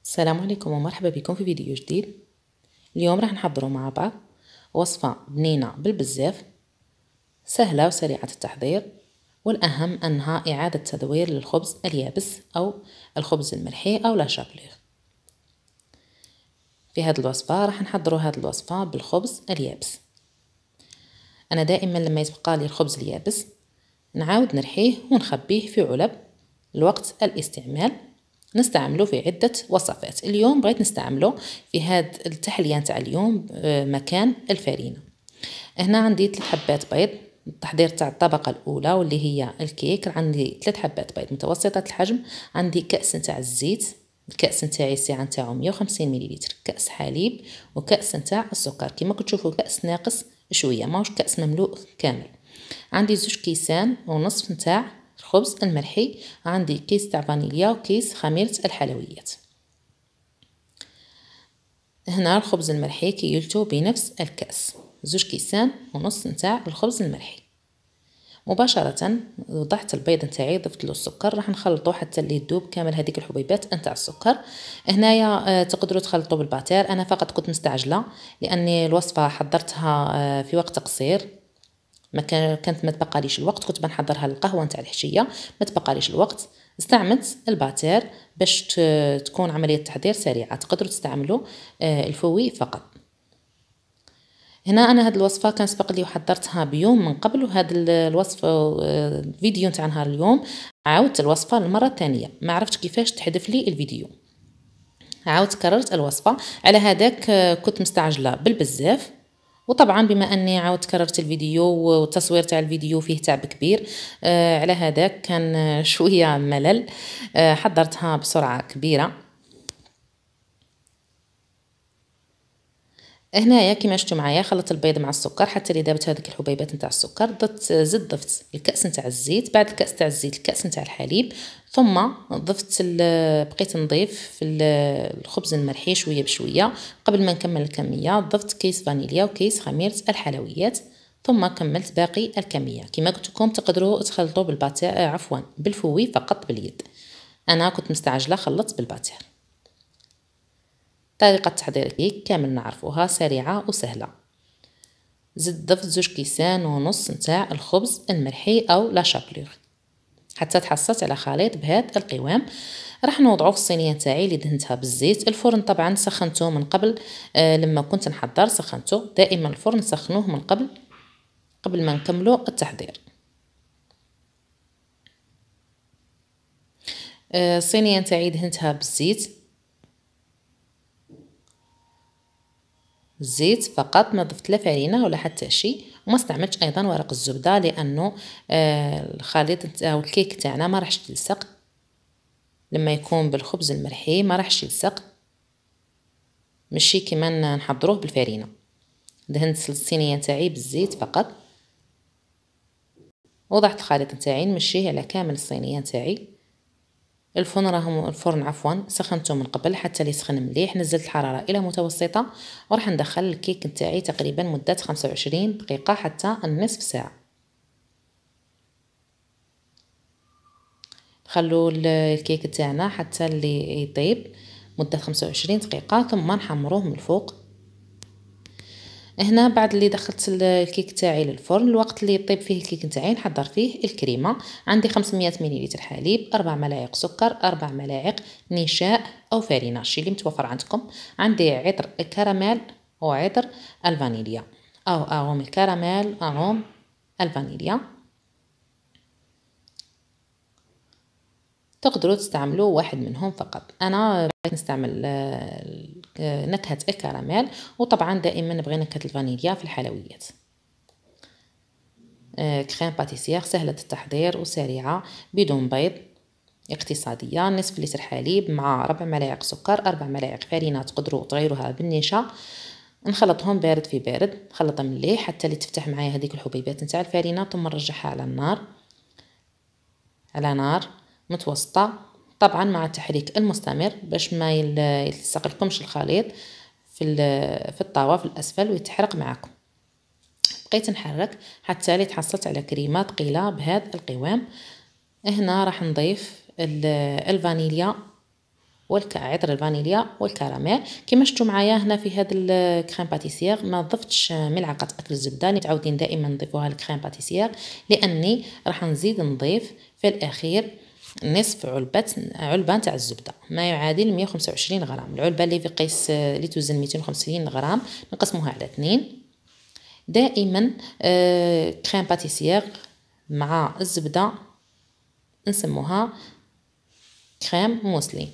السلام عليكم ومرحبا بكم في فيديو جديد. اليوم راح نحضروا مع بعض وصفة بنينة بالبزاف، سهلة وسريعة التحضير، والأهم أنها إعادة تدوير للخبز اليابس أو الخبز الملحي أو لا شابليغ. في هذه الوصفة راح نحضروا هذه الوصفة بالخبز اليابس. أنا دائما لما يتبقى لي الخبز اليابس نعاود نرحيه ونخبيه في علب لوقت الاستعمال، نستعمله في عدة وصفات. اليوم بغيت نستعمله في هذا التحلية نتاع اليوم مكان الفرينة. هنا عندي 3 حبات بيض، التحضير تاع الطبقة الأولى واللي هي الكيك. عندي 3 حبات بيض متوسطة الحجم، عندي كأس نتاع الزيت، الكأس نتاعي السعة نتاعو 150 مليلتر، كأس حليب، وكأس نتاع السكر. كما كتشوفوا كأس ناقص شوية، ماهوش كأس مملوء كامل. عندي 2 كيسان ونصف نتاع الخبز الملحي، عندي كيس تاع فانيليا وكيس خميرة الحلويات. هنا الخبز الملحي كيلتو بنفس الكأس، 2 كيسان ونص نتاع الخبز الملحي. مباشرة وضعت البيض نتاعي، ضفت له السكر، راح نخلطه حتى اللي يذوب كامل هذيك الحبيبات نتاع السكر. هنايا تقدروا تخلطوا بالباتير، انا فقط كنت مستعجله لاني الوصفه حضرتها في وقت قصير، كانت ما تبقاليش الوقت، كنت بنحضرها للقهوه نتاع العشيه، ما تبقاليش الوقت، استعملت الباتير باش تكون عمليه التحضير سريعه. تقدروا تستعملوا الفوي فقط. هنا انا هاد الوصفه كان سبق لي وحضرتها بيوم من قبل، وهاد الوصفه الفيديو نتاع نهار اليوم عاودت الوصفه للمره الثانيه، ما عرفتش كيفاش تحذف لي الفيديو، عاودت كررت الوصفه. على هذاك كنت مستعجله بالبزاف، وطبعا بما اني عاودت كررت الفيديو والتصوير تاع الفيديو فيه تعب كبير، على هذاك كان شويه ملل، حضرتها بسرعه كبيره. هنايا كيما شفتوا معايا خلطت البيض مع السكر حتى اللي ذابت هذيك الحبيبات نتاع السكر، ضفت الكاس نتاع الزيت، بعد الكاس تاع الزيت الكاس نتاع الحليب، ثم ضفت بقيت نضيف في الخبز الملحي شويه بشويه. قبل ما نكمل الكميه ضفت كيس فانيليا وكيس خميره الحلويات، ثم كملت باقي الكميه. كما قلت لكم تقدروا تخلطوا عفوا بالفوي فقط باليد، انا كنت مستعجله خلطت بالباتير. طريقة تحضير الكيك كامل نعرفوها، سريعة وسهلة. ضفت 2 كيسان ونص نتاع الخبز الملحي أو لا شابليغ حتى تحصلت على خليط بهذا القوام. راح نوضعه في الصينية تاعي اللي دهنتها بالزيت. الفرن طبعا سخنته من قبل، لما كنت نحضر سخنته. دائما الفرن نسخنوه من قبل ما نكملوا التحضير. الصينية تاعي دهنتها بالزيت، الزيت فقط، ما ضفت لا فرينه ولا حتى شيء، وما استعملتش ايضا ورق الزبده لانه الخليط او الكيك تاعنا ما راحش يلصق لما يكون بالخبز الملحي، ما راحش يلصق ماشي كيما نحضروه بالفرينه. دهنت الصينيه تاعي بالزيت فقط، وضعت الخليط تاعي نمشيه على كامل الصينيه تاعي. الفرن عفوا سخنته من قبل حتى يسخن مليح، نزلت الحراره الى متوسطه، وراح ندخل الكيك نتاعي تقريبا مده 25 دقيقه حتى النصف ساعه. خلوا الكيك تاعنا حتى اللي يطيب مده 25 دقيقه، ثم نحمروه من الفوق. هنا بعد اللي دخلت الكيك تاعي للفرن، الوقت اللي يطيب فيه الكيك تاعي نحضر فيه الكريمه. عندي 500 مليلتر حليب، 4 ملاعق سكر، 4 ملاعق نشاء او فرينه، الشيء اللي متوفر عندكم. عندي عطر الكراميل وعطر الفانيليا، او اروم الكراميل اروم الفانيليا. تقدروا تستعملوا واحد منهم فقط، انا بغيت نستعمل نكهه الكراميل، وطبعا دائما نبغي نكهه الفانيليا في الحلويات. كريم باتيسير سهله التحضير وسريعه بدون بيض، اقتصاديه. نصف لتر حليب مع 4 ملاعق سكر، 4 ملاعق فرينه، تقدروا تغيروها بالنشا. نخلطهم بارد في بارد، نخلطها مليح حتى اللي تفتح معايا هذيك الحبيبات نتاع الفرينه، ثم نرجعها على نار متوسطة، طبعا مع التحريك المستمر باش ما يلصق لكمش الخليط في الطاوة في الأسفل ويتحرق معكم. بقيت نحرك حتى اللي تحصلت على كريمة ثقيلة بهذا القوام. هنا راح نضيف الفانيليا عطر الفانيليا والكراميل. كما شفتوا معايا هنا في هذا الكريم باتيسير ما ضفتش ملعقه اكل الزبده اللي متعودين دائما نضيفوها للكريم باتيسير، لاني راح نزيد نضيف في الاخير نصف علبه تاع الزبده، ما يعادل 125 غرام. العلبه اللي في قيس اللي توزن 250 غرام نقسموها على 2. دائما كريم باتيسير مع الزبده نسموها كريم موسلين.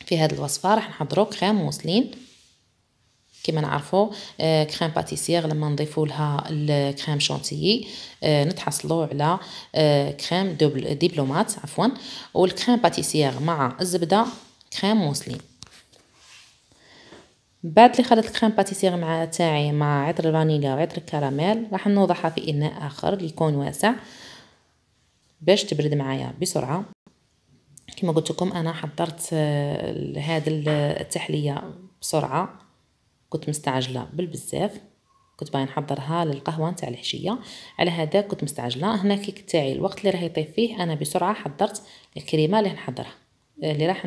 في هذه الوصفه راح نحضروا كريم موسلين. كما نعرفوا كريم باتيسير لما نضيفوا لها الكريم شانتيي نتحصلوا على كريم دبلومات عفوا، والكريم باتيسير مع الزبده كريم موسلين. بعد اللي خلطت الكريم باتيسير مع تاعي مع عطر الفانيليا وعطر الكراميل راح نوضعها في اناء اخر يكون واسع باش تبرد معايا بسرعه. كما قلت لكم انا حضرت هذه التحليه بسرعه، كنت مستعجله بالبزاف، كنت باغي نحضرها للقهوه نتاع العشيه، على هذا كنت مستعجله. هنا كيك تاعي الوقت اللي راح يطيب فيه انا بسرعه حضرت الكريمه اللي نحضرها اللي راح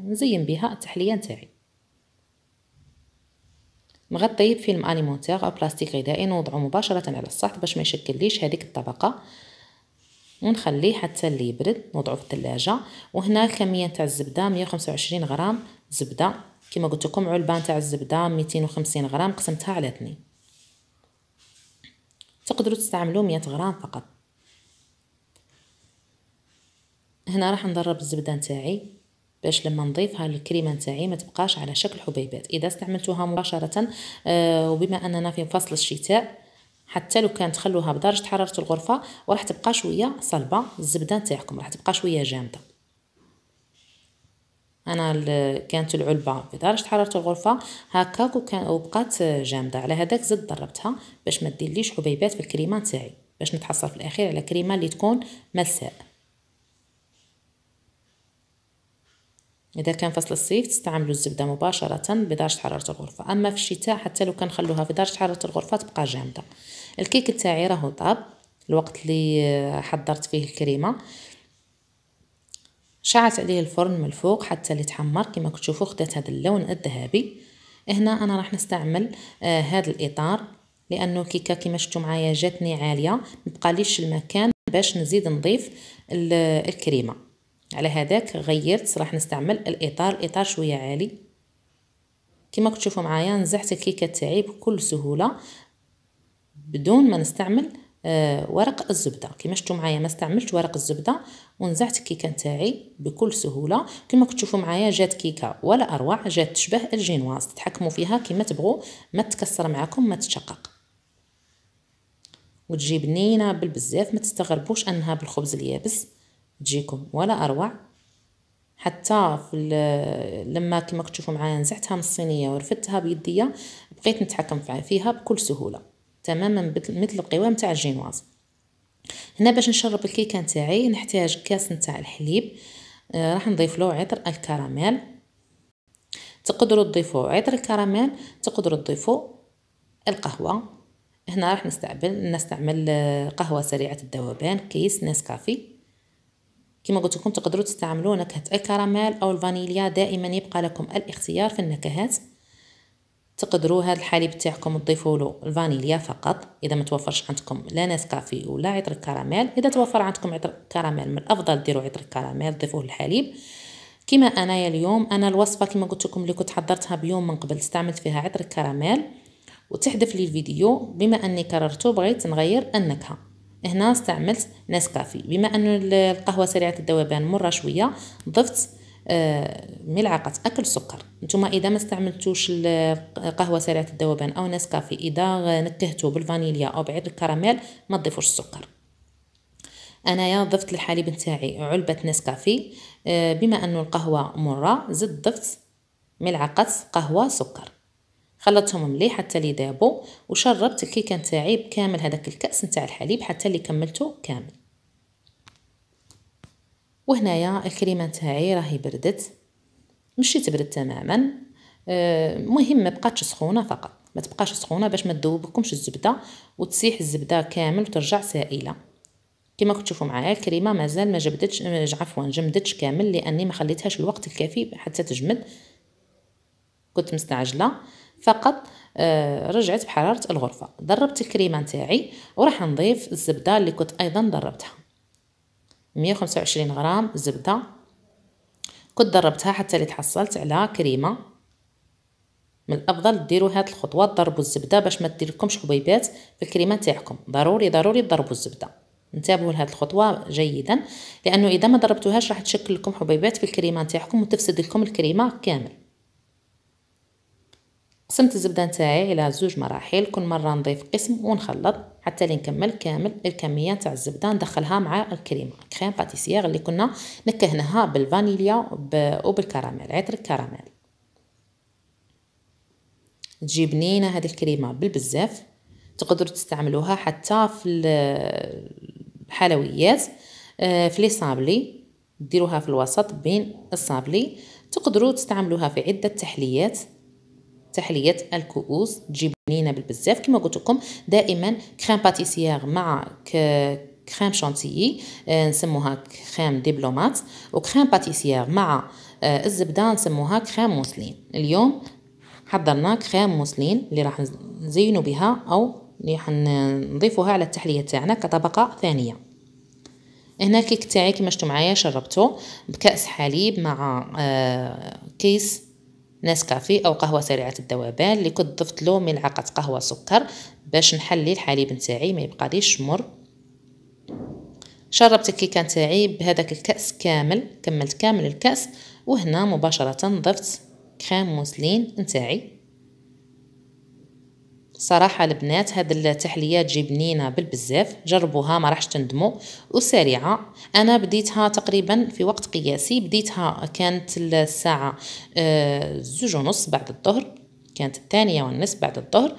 نزين بها التحليه نتاعي. نغطي فيلم اليمونتير او بلاستيك غذائي نوضعه مباشره على السطح باش ما يشكليش هذيك الطبقه، ونخليه حتى اللي يبرد نوضعه في الثلاجه. وهنا الكميه تاع الزبده 125 غرام زبده، كما قلت لكم علبه تاع الزبده 250 غرام قسمتها على 2. تقدروا تستعملوا 100 غرام فقط. هنا راح نضرب الزبده نتاعي باش لما نضيفها للكريمه نتاعي ما تبقاش على شكل حبيبات. اذا استعملتوها مباشره وبما اننا في فصل الشتاء حتى لو كانت تخلوها بدرجه حراره الغرفه وراح تبقى شويه صلبه الزبده نتاعكم، راح تبقى شويه جامده. انا كانت العلبه بدرجه حراره الغرفه هكاك وبقات جامده، على هذاك زدت ضربتها باش ما ديرليش حبيبات في الكريمه نتاعي، باش نتحصل في الاخير على كريمه اللي تكون ملساء. اذا كان فصل الصيف تستعملوا الزبده مباشره بدرجه حراره الغرفه، اما في الشتاء حتى لو كنخلوها في درجه حراره الغرفه تبقى جامده. الكيك تاعي راهو طاب الوقت اللي حضرت فيه الكريمه، شعلت عليه الفرن من الفوق حتى اللي تحمر كما كتشوفوا خدات هذا اللون الذهبي. هنا انا راح نستعمل هذا الاطار لانه كيكه كما شفتوا معايا جاتني عاليه مبقاليش المكان باش نزيد نضيف الكريمه، على هذاك غيرت راح نستعمل الاطار شويه عالي. كما كتشوفوا معايا نزحت الكيكه تاعي بكل سهوله بدون ما نستعمل ورق الزبده. كما شفتوا معايا ما استعملت ورق الزبده ونزعت الكيكه نتاعي بكل سهوله. كما كتشوفوا معايا جات كيكه ولا اروع، جات تشبه الجينواز، تتحكموا فيها كما تبغوا، ما تكسر معكم ما تتشقق وتجي بنينه بالبزاف. ما تستغربوش انها بالخبز اليابس تجيكم ولا اروع. حتى في لما كما كتشوفوا معايا نزعتها من الصينيه ورفدتها بيديا بقيت نتحكم فيها بكل سهوله تماما مثل القوام تاع الجينواز. هنا باش نشرب الكيكه نتاعي نحتاج كاس نتاع الحليب، راح نضيف له عطر الكراميل. تقدروا تضيفوا عطر الكراميل، تقدروا تضيفوا القهوه. هنا راح نستعمل قهوه سريعه الذوبان كيس نسكافي. كما قلت لكم تقدروا تستعملوا نكهه الكراميل او الفانيليا، دائما يبقى لكم الاختيار في النكهات. تقدروا هذا الحليب تاعكم تضيفوا له الفانيليا فقط اذا ما توفرش عندكم لا نسكافي ولا عطر الكراميل. اذا توفر عندكم عطر الكراميل من الافضل ديروا عطر الكراميل ضيفوه للحليب. كما انايا اليوم انا الوصفه كما قلت لكم اللي كنت حضرتها بيوم من قبل استعملت فيها عطر الكراميل وتحذف لي الفيديو، بما اني كررته بغيت نغير النكهه. هنا استعملت نسكافي، بما ان القهوه سريعه الذوبان مره شويه ضفت ملعقه اكل سكر. نتوما اذا ما استعملتوش القهوه سريعه الذوبان او نسكافي اذا نكهتو بالفانيليا او بعطر الكراميل ما تضيفوش السكر. انايا ضفت للحليب نتاعي علبه نسكافي، بما انه القهوه مره زدت ضفت ملعقه قهوه سكر، خلطتهم مليح حتى اللي ذابوا وشربت الكيكه نتاعي بكامل هذاك الكاس نتاع الحليب حتى اللي كملته كامل. وهنايا الكريمه نتاعي راهي بردت، مشي تبرد تماما، مهم ما بقاتش سخونه فقط، ما تبقاش سخونه باش ما تذوبكمش الزبده وتسيح الزبده كامل وترجع سائله. كما كنتوا تشوفوا معايا الكريمه مازال ما جبدتش، عفوا جمدتش كامل لاني ما خليتهاش الوقت الكافي حتى تجمد، كنت مستعجله فقط. رجعت بحراره الغرفه، ضربت الكريمه نتاعي وراح نضيف الزبده اللي كنت ايضا ضربتها، 125 غرام زبده كنت ضربتها حتى اللي تحصلت على كريمه. من الافضل ديروا هاد الخطوه، تضربوا الزبده باش ما ديرلكمش حبيبات في الكريمه تاعكم، ضروري تضربوا الزبده. انتبهوا لهاد الخطوه جيدا، لانه اذا ما ضربتوهاش راح تشكل لكم حبيبات في الكريمه تاعكم وتفسد لكم الكريمه كامل. قسمت الزبده نتاعي الى 2 مراحل، كل مره نضيف قسم ونخلط حتى لنكمل كامل الكميه تاع الزبده، ندخلها مع الكريمه كريم باتيسير اللي كنا نكهناها بالفانيليا وبالكراميل، عطر الكراميل. تجي بنينه هذه الكريمه بالبزاف، تقدروا تستعملوها حتى في الحلويات، في لي صابلي ديروها في الوسط بين الصابلي، تقدروا تستعملوها في عده تحلية الكؤوس، تجي بنينه بالبزاف. كما قلت لكم دائما كريم باتيسير مع كريم شانتيي نسموها كريم دبلومات، وكريم باتيسير مع الزبده نسموها كريم موسلين. اليوم حضرنا كريم موسلين اللي راح نزينوا بها او اللي راح نضيفوها على التحليه تاعنا كطبقه ثانيه. هنا الكيك تاعي كما شفتوا معايا شربته بكأس حليب مع كيس نسكافيه او قهوه سريعه الذوبان اللي كنت ضفت له ملعقه قهوه سكر باش نحلي الحليب نتاعي ما يبقاليش مر. شربت الكيكه نتاعي بهذاك الكأس كامل، كملت كامل الكأس، وهنا مباشره ضفت كريم موسلين نتاعي. صراحه البنات هاد التحليه تجي بنينه بالبزاف، جربوها ما راحش تندموا وسريعه. انا بديتها تقريبا في وقت قياسي، بديتها كانت الساعه 2:30 بعد الظهر، كانت 2:30 بعد الظهر.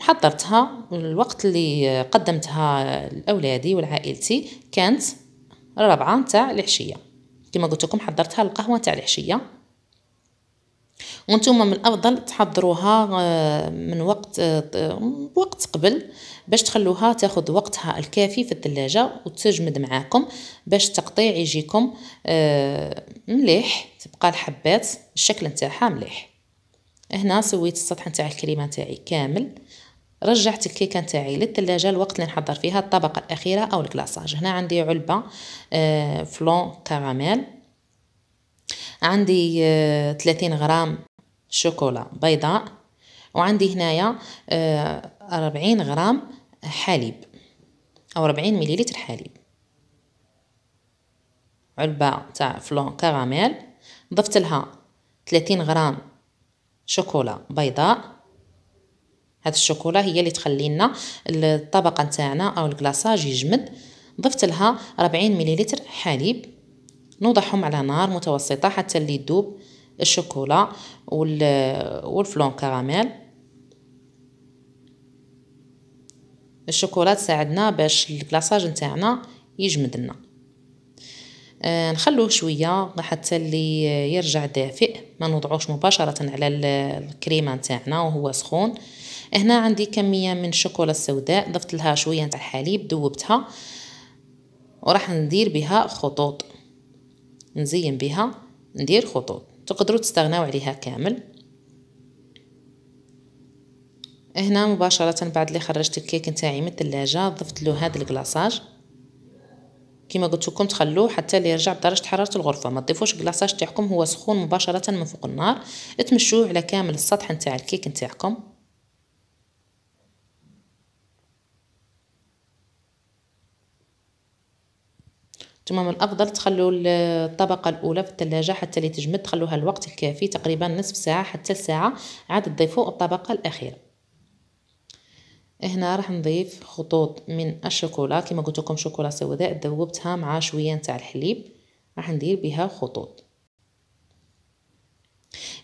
حضرتها الوقت اللي قدمتها لاولادي ولعائلتي كانت 4 تاع العشيه. كما قلت لكم حضرتها القهوه تاع العشيه، وانتم من الافضل تحضروها من وقت قبل باش تخلوها تاخذ وقتها الكافي في الثلاجه وتجمد معاكم باش التقطيع يجيكم مليح، تبقى الحبات الشكل نتاعها مليح. هنا سويت السطح نتاع الكريمه نتاعي كامل، رجعت الكيكه نتاعي للثلاجه الوقت اللي نحضر فيها الطبقه الاخيره او الكلاصاج. هنا عندي علبه فلون كراميل، عندي 30 غرام شوكولا بيضاء، وعندي هنايا 40 غرام حليب او 40 مليلتر حليب. علبة تاع فلون كراميل ضفت لها 30 غرام شوكولا بيضاء، هاد الشوكولا هي اللي تخلي لنا الطبقه نتاعنا او الكلاصاج يجمد. ضفت لها 40 مليلتر حليب، نوضعهم على نار متوسطه حتى اللي يذوب الشوكولا والفلون كراميل. الشوكولا تساعدنا باش الكلاصاج نتاعنا يجمد لنا. نخلوه شويه حتى اللي يرجع دافئ، ما نوضعوش مباشره على الكريمه نتاعنا وهو سخون. هنا عندي كميه من الشوكولا السوداء، ضفت لها شويه نتاع الحليب ذوبتها، وراح ندير بها خطوط، نزين بها ندير خطوط، تقدروا تستغناو عليها كامل. هنا مباشره بعد اللي خرجت الكيك نتاعي من الثلاجه ضفت له هذا الكلاصاج. كما قلت لكم تخلوه حتى اللي يرجع بدرجه حراره الغرفه، ما تضيفوش الكلاصاج تاعكم هو سخون مباشره من فوق النار، تمشوه على كامل السطح نتاع الكيك نتاعكم. ثم من الافضل تخلوا الطبقه الاولى في الثلاجه حتى اللي تجمد، تخلوها الوقت الكافي تقريبا نصف ساعه حتى ساعه، عاد تضيفوا الطبقه الاخيره. هنا راح نضيف خطوط من الشوكولا، كما قلت لكم شوكولا سوداء ذوبتها مع شويه نتاع الحليب، راح ندير بها خطوط.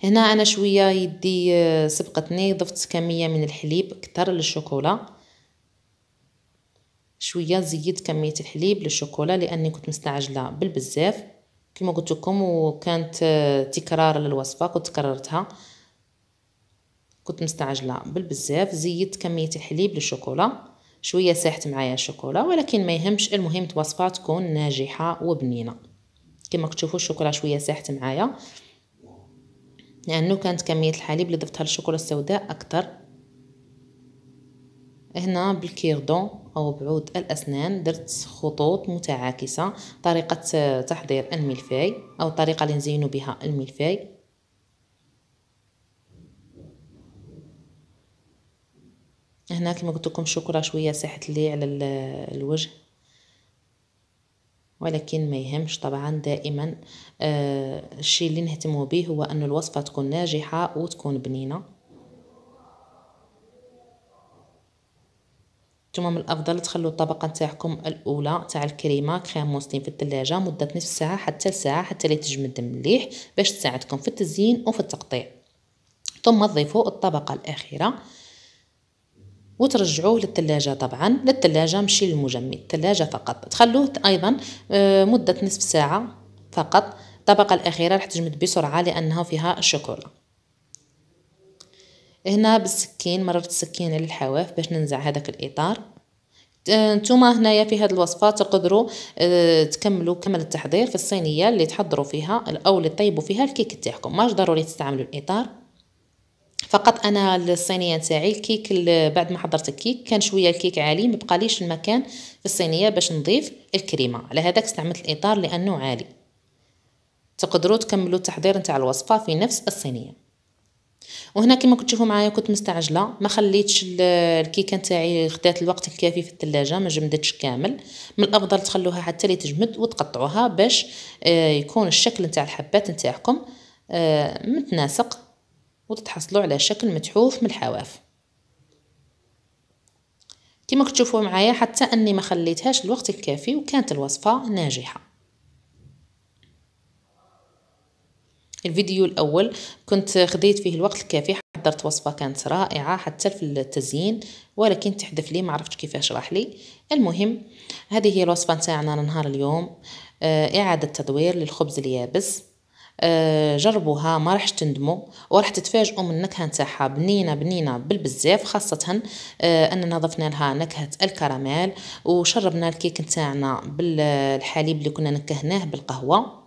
هنا انا شويه يدي سبقتني، ضفت كميه من الحليب اكثر للشوكولا، شويه زيدت كميه الحليب للشوكولا لاني كنت مستعجله بالبزاف كما قلت لكم، وكانت تكرار للوصفه كنت كررتها، كنت مستعجله بالبزاف. زيدت كميه الحليب للشوكولا شويه ساحت معايا الشوكولا، ولكن ما يهمش، المهم الوصفه تكون ناجحه وبنينه. كما كتشوفوا الشوكولا شويه ساحت معايا لانه كانت كميه الحليب اللي ضفتها للشوكولا السوداء اكثر. هنا بالكيردون او بعود الاسنان درت خطوط متعاكسه، طريقه تحضير الملفاي او الطريقه اللي نزينوا بها الملفاي. هنا كما قلت لكم الشوكولا شويه ساحت لي على الوجه، ولكن ما يهمش. طبعا دائما الشيء اللي نهتم به هو أن الوصفه تكون ناجحه وتكون بنينه. ثم من الافضل تخلوا الطبقه نتاعكم الاولى تاع الكريمه كريم موسلين في الثلاجه مده نصف ساعه حتى لساعه حتى لا تجمد مليح باش تساعدكم في التزيين وفي التقطيع. ثم تضيفوا الطبقه الاخيره وترجعوه للثلاجه، طبعا للثلاجه ماشي للمجمد، الثلاجه فقط. تخلوه ايضا مده نصف ساعه فقط. الطبقه الاخيره راح تجمد بسرعه لانها فيها الشوكولا. هنا بالسكين مررت السكين على الحواف باش ننزع هذاك الاطار. نتوما هنايا في هذه الوصفه تقدروا تكملوا كمل التحضير في الصينيه اللي تحضروا فيها او اللي طيبوا فيها الكيك تاعكم، ماش ضروري تستعملوا الاطار. فقط انا الصينيه تاعي الكيك بعد ما حضرت الكيك كان شويه الكيك عالي، ما بقاليش المكان في الصينيه باش نضيف الكريمه، على هذاك استعملت الاطار لانه عالي. تقدروا تكملوا التحضير نتاع الوصفه في نفس الصينيه. وهنا كما كنتوا تشوفوا معايا كنت مستعجله، ما خليتش الكيكه نتاعي خدات الوقت الكافي في الثلاجه، ما جمدتش كامل. من الافضل تخلوها حتى لي تجمد وتقطعوها باش يكون الشكل نتاع الحبات نتاعكم متناسق وتتحصلوا على شكل متحوف من الحواف. كما كنتوا تشوفوا معايا حتى اني ما خليتهاش الوقت الكافي وكانت الوصفه ناجحه. الفيديو الاول كنت خديت فيه الوقت الكافي، حضرت وصفه كانت رائعه حتى في التزيين، ولكن تحدث لي ما عرفتش كيفاش راح لي. المهم هذه هي الوصفه نتاعنا لنهار اليوم، اعاده تدوير للخبز اليابس. جربوها ما راح تندموا وراح تتفاجئوا من النكهه نتاعها، بنينه بنينه بالبزاف، خاصه اننا ضفنا لها نكهه الكراميل وشربنا الكيك نتاعنا بالحليب اللي كنا نكهناه بالقهوه،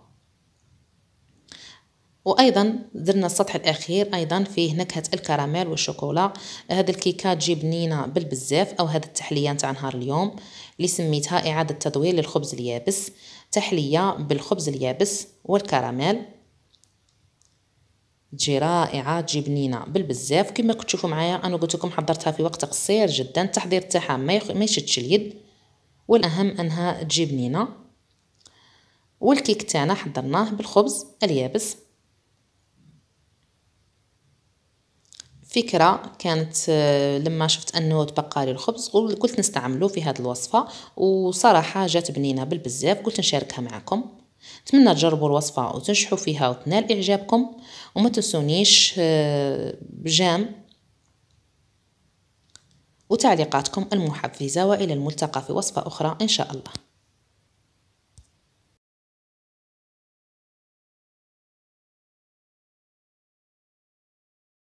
وايضا درنا السطح الاخير ايضا فيه نكهه الكراميل والشوكولا. هذه الكيكه تجي بنينه بالبزاف، او هذه التحليه نتاع نهار اليوم اللي سميتها اعاده تدوير للخبز اليابس، تحليه بالخبز اليابس والكراميل، تجي رائعه تجي بنينه بالبزاف. كما كنتوا تشوفوا معايا انا قلت لكم حضرتها في وقت قصير جدا، التحضير تاعها ما يشدش اليد، والاهم انها تجي بنينه. والكيك تاعنا حضرناه بالخبز اليابس. فكرة كانت لما شفت انه تبقى لي الخبز قلت نستعمله في هذه الوصفة، وصراحة جات بنينة بالبزاف، قلت نشاركها معكم. اتمنى تجربوا الوصفة وتنجحوا فيها وتنال اعجابكم، وما تنسونيش جام وتعليقاتكم المحفزة، والى الملتقى في وصفة اخرى ان شاء الله.